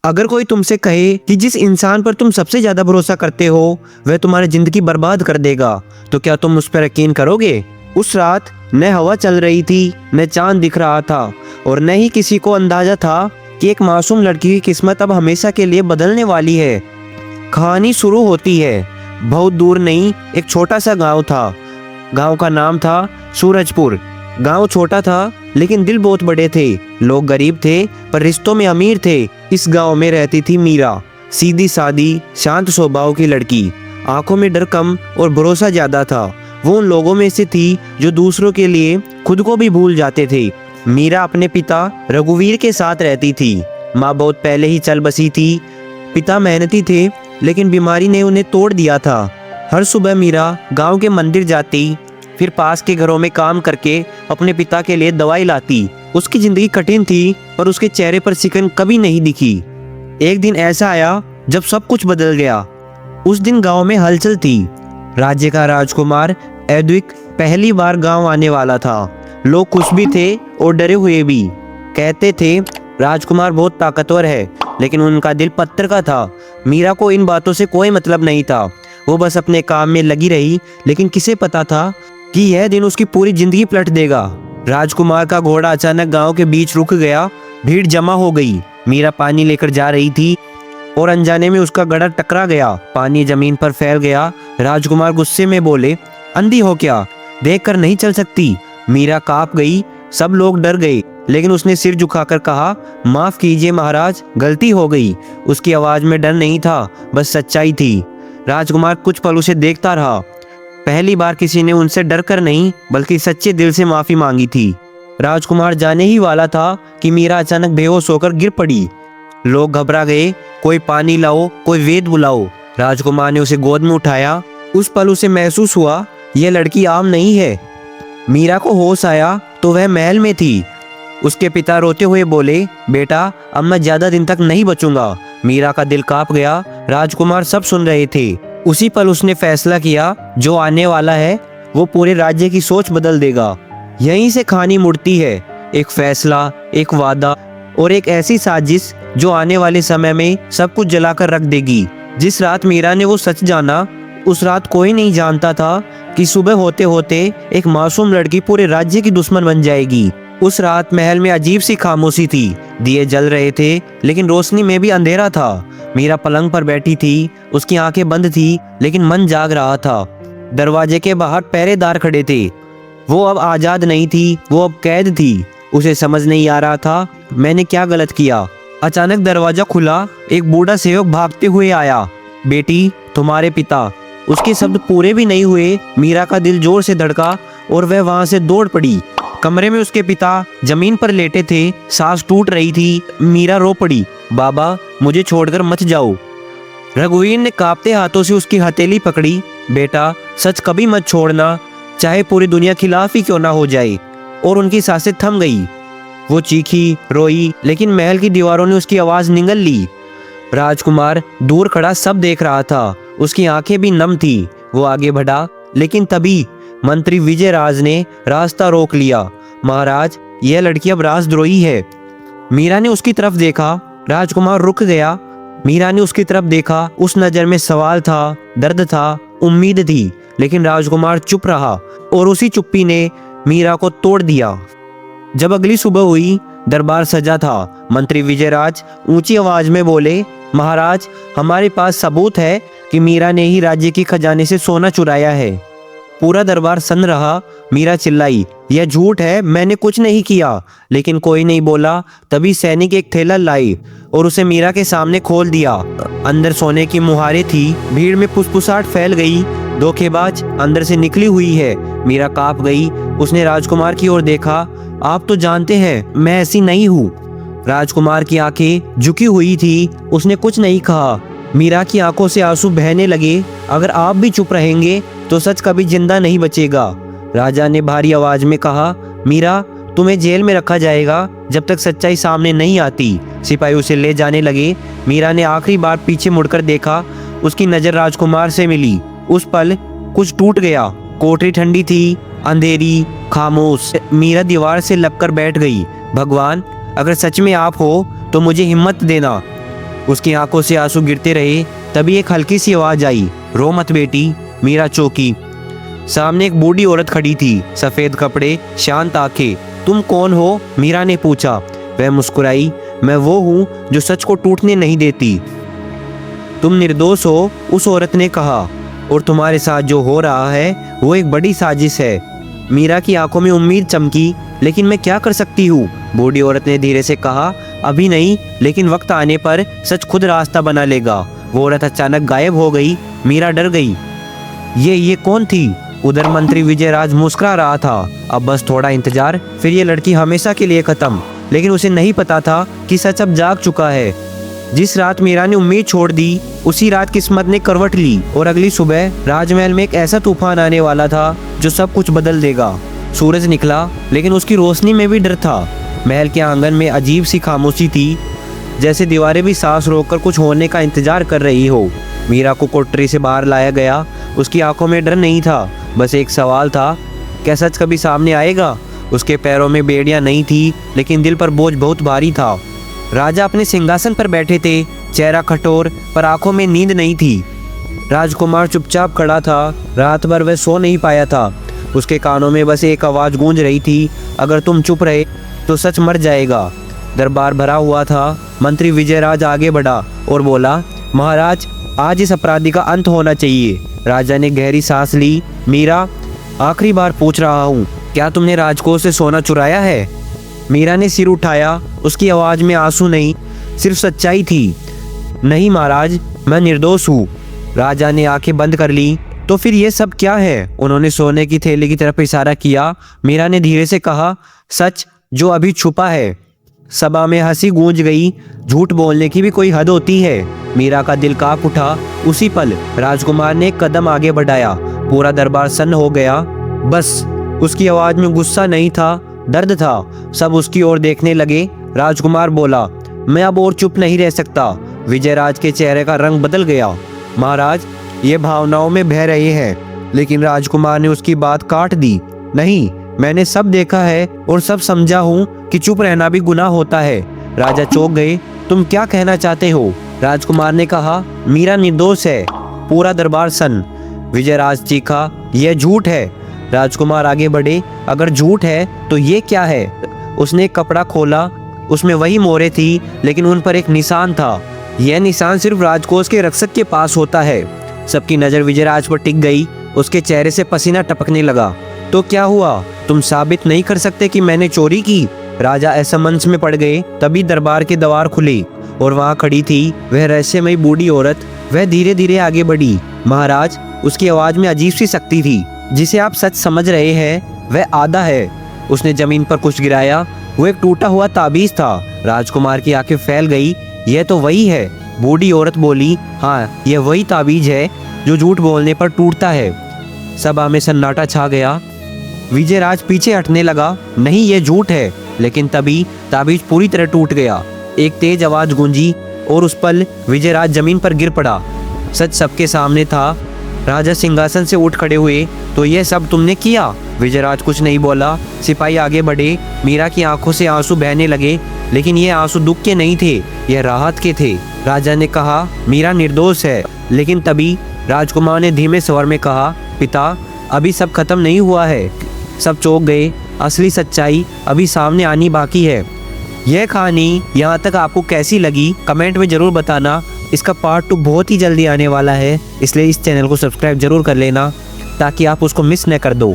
अगर कोई तुमसे कहे कि जिस इंसान पर तुम सबसे ज्यादा भरोसा करते हो वह तुम्हारी जिंदगी बर्बाद कर देगा, तो क्या तुम उस पर यकीन करोगे? उस रात न हवा चल रही थी, न चांद दिख रहा था, और न ही किसी को अंदाजा था कि एक मासूम लड़की की किस्मत अब हमेशा के लिए बदलने वाली है। कहानी शुरू होती है। बहुत दूर नहीं, एक छोटा सा गांव था। गांव का नाम था सूरजपुर। गांव छोटा था लेकिन दिल बहुत बड़े थे। लोग गरीब थे पर रिश्तों में अमीर थे। इस गांव में रहती थी मीरा, सीधी सादी शांत स्वभाव की लड़की। आंखों में डर कम और भरोसा ज्यादा था। वो उन लोगों में से थी जो दूसरों के लिए खुद को भी भूल जाते थे। मीरा अपने पिता रघुवीर के साथ रहती थी। माँ बहुत पहले ही चल बसी थी। पिता मेहनती थे लेकिन बीमारी ने उन्हें तोड़ दिया था। हर सुबह मीरा गांव के मंदिर जाती, फिर पास के घरों में काम करके अपने पिता के लिए दवाई लाती। उसकी जिंदगी कठिन थी पर उसके चेहरे पर सिकन कभी नहीं दिखी। एक दिन ऐसा आया जब सब कुछ बदल गया। उस दिन गांव में हलचल थी। राज्य का राजकुमार एडविक पहली बार गांव आने वाला था। लोग खुश भी थे और डरे हुए भी। कहते थे राजकुमार बहुत ताकतवर है, लेकिन उनका दिल पत्थर का था। मीरा को इन बातों से कोई मतलब नहीं था। वो बस अपने काम में लगी रही, लेकिन किसे पता था कि यह दिन उसकी पूरी जिंदगी पलट देगा। राजकुमार का घोड़ा अचानक गांव के बीच रुक गया। भीड़ जमा हो गई। मीरा पानी लेकर जा रही थी और अनजाने में उसका घड़ा टकरा गया। पानी जमीन पर फैल गया। राजकुमार गुस्से में बोले, अंधी हो क्या? देखकर नहीं चल सकती? मीरा कांप गई। सब लोग डर गए, लेकिन उसने सिर झुकाकर कहा, माफ कीजिए महाराज, गलती हो गई। उसकी आवाज में डर नहीं था, बस सच्चाई थी। राजकुमार कुछ पल उसे देखता रहा। पहली बार किसी ने उनसे डर कर नहीं, बल्कि सच्चे दिल से माफी मांगी थी। राजकुमार जाने ही वाला था कि मीरा अचानक बेहोश होकर गिर पड़ी। लोग घबरा गए। कोई पानी लाओ, कोई वेद बुलाओ। राजकुमार ने उसे गोद में उठाया। उस पल उसे महसूस हुआ यह लड़की आम नहीं है। मीरा को होश आया तो वह महल में थी। उसके पिता रोते हुए बोले, बेटा अब मैं ज्यादा दिन तक नहीं बचूंगा। मीरा का दिल कांप गया। राजकुमार सब सुन रहे थे। उसी पल उसने फैसला किया, जो आने वाला है वो पूरे राज्य की सोच बदल देगा। यहीं से कहानी मुड़ती है। एक फैसला, एक वादा और एक ऐसी साजिश जो आने वाले समय में सब कुछ जलाकर रख देगी। जिस रात मीरा ने वो सच जाना, उस रात कोई नहीं जानता था कि सुबह होते होते एक मासूम लड़की पूरे राज्य की दुश्मन बन जाएगी। उस रात महल में अजीब सी खामोशी थी। दिए जल रहे थे, लेकिन रोशनी में भी अंधेरा था। मीरा पलंग पर बैठी थी। उसकी आंखें बंद थी, लेकिन मन जाग रहा था। दरवाजे के बाहर पहरेदार खड़े थे। वो अब आजाद नहीं थी, वो अब कैद थी। उसे समझ नहीं आ रहा था मैंने क्या गलत किया। अचानक दरवाजा खुला। एक बूढ़ा सेवक भागते हुए आया। बेटी, तुम्हारे पिता। उसके शब्द पूरे भी नहीं हुए, मीरा का दिल जोर से धड़का और वह वहां से दौड़ पड़ी। कमरे में उसके पिता जमीन पर लेटे थे। सांस टूट रही थी। मीरा रो पड़ी, बाबा मुझे छोड़कर मत जाओ। रघुवीर ने कांपते हाथों से उसकी हथेली पकड़ी। बेटा सच कभी मत छोड़ना, चाहे पूरी दुनिया खिलाफ ही क्यों ना हो जाए। और उनकी सांसें थम गई। वो चीखी, रोई, लेकिन महल की दीवारों ने उसकी आवाज निगल ली। राजकुमार दूर खड़ा सब देख रहा था। उसकी आंखें भी नम थी। वो आगे बढ़ा, लेकिन तभी मंत्री विजय राज ने रास्ता रोक लिया। महाराज, यह लड़की अब राजद्रोही है। मीरा ने उसकी तरफ देखा। राजकुमार रुक गया। मीरा ने उसकी तरफ देखा। उस नजर में सवाल था, दर्द था, उम्मीद थी, लेकिन राजकुमार चुप रहा और उसी चुप्पी ने मीरा को तोड़ दिया। जब अगली सुबह हुई, दरबार सजा था। मंत्री विजयराज ऊंची आवाज में बोले, महाराज, हमारे पास सबूत है कि मीरा ने ही राज्य की खजाने से सोना चुराया है। पूरा दरबार सन्न रहा। मीरा चिल्लाई, यह झूठ है, मैंने कुछ नहीं किया। लेकिन कोई नहीं बोला। तभी सैनिक एक थैला लाई और उसे मीरा के सामने खोल दिया। अंदर सोने की मुहारें थी। भीड़ में फुसफुसाहट फैल गई। धोखेबाज अंदर से निकली हुई है। मीरा कांप गई। उसने राजकुमार की ओर देखा। आप तो जानते हैं मैं ऐसी नहीं हूँ। राजकुमार की आंखें झुकी हुई थी। उसने कुछ नहीं कहा। मीरा की आंखों से आंसू बहने लगे। अगर आप भी चुप रहेंगे तो सच कभी जिंदा नहीं बचेगा। राजा ने भारी आवाज में कहा, मीरा तुम्हें जेल में रखा जाएगा जब तक सच्चाई सामने नहीं आती। सिपाही उसे ले जाने लगे। मीरा ने आखिरी बार पीछे मुड़कर देखा। उसकी नजर राजकुमार से मिली। उस पल कुछ टूट गया। कोठरी ठंडी थी, अंधेरी, खामोश। मीरा दीवार से लगकर बैठ गई। भगवान, अगर सच में आप हो तो मुझे हिम्मत देना। उसकी आंखों से आंसू गिरते रहे। तभी एक हल्की सी आवाज आई, रो मत बेटी। मीरा चौंकी। सामने एक बूढ़ी औरत खड़ी थी, सफेद कपड़े, शांत आंखें। तुम कौन हो? मीरा ने पूछा। वह मुस्कुराई। मैं वो हूँ जो सच को टूटने नहीं देती। तुम निर्दोष हो, उस औरत ने कहा, और तुम्हारे साथ जो हो रहा है वो एक बड़ी साजिश है। मीरा की आंखों में उम्मीद चमकी। लेकिन मैं क्या कर सकती हूँ? बूढ़ी औरत ने धीरे से कहा। अभी नहीं, लेकिन वक्त आने पर सच खुद रास्ता बना लेगा। वो औरत अचानक गायब हो गई। मीरा डर गई। ये कौन थी? उधर मंत्री विजयराज मुस्कुरा रहा था। अब बस थोड़ा इंतजार, फिर ये लड़की हमेशा के लिए खत्म। लेकिन उसे नहीं पता था कि सच अब जाग चुका है। जिस रात मीरा ने उम्मीद छोड़ दी, उसी रात किस्मत ने करवट ली और अगली सुबह राजमहल में एक ऐसा तूफान आने वाला था जो सब कुछ बदल देगा। सूरज निकला, लेकिन उसकी रोशनी में भी डर था। महल के आंगन में अजीब सी खामोशी थी, जैसे दीवारें भी सांस रोककर कुछ होने का इंतजार कर रही हो। मीरा को कोठरी से बाहर लाया गया। उसकी आंखों में डर नहीं था, बस एक सवाल था, क्या सच कभी सामने आएगा? उसके पैरों में बेड़ियां नहीं थी, लेकिन दिल पर बोझ बहुत भारी था। राजा अपने सिंहासन पर बैठे थे, चेहरा कठोर, पर आंखों में नींद नहीं थी। राजकुमार चुपचाप खड़ा था। रात भर वह सो नहीं पाया था। उसके कानों में बस एक आवाज गूंज रही थी, अगर तुम चुप रहे तो सच मर जाएगा। दरबार भरा हुआ था। मंत्री विजयराज आगे बढ़ा और बोला, महाराज, आज इस अपराधी का अंत होना चाहिए। राजा ने गहरी सांस ली। मीरा, आखिरी बार पूछ रहा हूँ, क्या तुमने राजकोष से सोना चुराया है? मीरा ने सिर उठाया। उसकी आवाज में आंसू नहीं, सिर्फ सच्चाई थी। नहीं महाराज, मैं निर्दोष हूँ। राजा ने आंखें बंद कर ली। तो फिर ये सब क्या है? उन्होंने सोने की थैली की तरफ इशारा किया। मीरा ने धीरे से कहा, सच जो अभी छुपा है। सभा में हंसी गूंज गई। झूठ बोलने की भी कोई हद होती है। मीरा का दिल कांप उठा। उसी पल राजकुमार ने एक कदम आगे बढ़ाया। पूरा दरबार सन्न हो गया। बस, उसकी आवाज में गुस्सा नहीं था, दर्द था। सब उसकी ओर देखने लगे। राजकुमार बोला, मैं अब और चुप नहीं रह सकता। विजयराज के चेहरे का रंग बदल गया। महाराज, ये भावनाओं में बह रहे हैं। लेकिन राजकुमार ने उसकी बात काट दी। नहीं, मैंने सब देखा है और सब समझा हूँ कि चुप रहना भी गुनाह होता है। राजा चौंक गए। तुम क्या कहना चाहते हो? राजकुमार ने कहा, मीरा निर्दोष है। पूरा दरबार सन्न। विजयराज चीखा, यह झूठ है। राजकुमार आगे बढ़े। अगर झूठ है तो ये क्या है? उसने एक कपड़ा खोला। उसमें वही मोहरें थी, लेकिन उन पर एक निशान था। यह निशान सिर्फ राजकोष के रक्षक के पास होता है। सबकी नजर विजयराज पर टिक गई। उसके चेहरे से पसीना टपकने लगा। तो क्या हुआ? तुम साबित नहीं कर सकते कि मैंने चोरी की? राजा असमंजस में पड़ गए। तभी दरबार के द्वार खुले और वहां खड़ी थी वह रहस्यमयी बूढ़ी औरत। वह धीरे धीरे आगे बढ़ी। महाराज, उसकी आवाज में अजीब सी शक्ति थी। जिसे आप सच समझ रहे हैं वह आधा है। उसने जमीन पर कुछ गिराया। वो एक टूटा हुआ ताबीज था। राजकुमार की आंखें फैल गई। यह तो वही है। बूढ़ी औरत बोली, हाँ, यह वही ताबीज है जो झूठ बोलने पर टूटता है। सभा में सन्नाटा छा गया। विजयराज पीछे हटने लगा। नहीं, यह झूठ है। लेकिन तभी ताबीज पूरी तरह टूट गया। एक तेज आवाज गूंजी और उस पल विजयराज जमीन पर गिर पड़ा। सच सबके सामने था। राजा सिंहासन से उठ खड़े हुए। तो यह सब तुमने किया? विजयराज कुछ नहीं बोला। सिपाही आगे बढ़े। मीरा की आंखों से आंसू बहने लगे, लेकिन ये आंसू दुख के नहीं थे, यह राहत के थे। राजा ने कहा, मीरा निर्दोष है। लेकिन तभी राजकुमार ने धीमे स्वर में कहा, पिता, अभी सब खत्म नहीं हुआ है। सब चौंक गए। असली सच्चाई अभी सामने आनी बाकी है। यह कहानी यहाँ तक आपको कैसी लगी कमेंट में जरूर बताना। इसका पार्ट 2 बहुत ही जल्दी आने वाला है, इसलिए इस चैनल को सब्सक्राइब जरूर कर लेना ताकि आप उसको मिस न कर दो।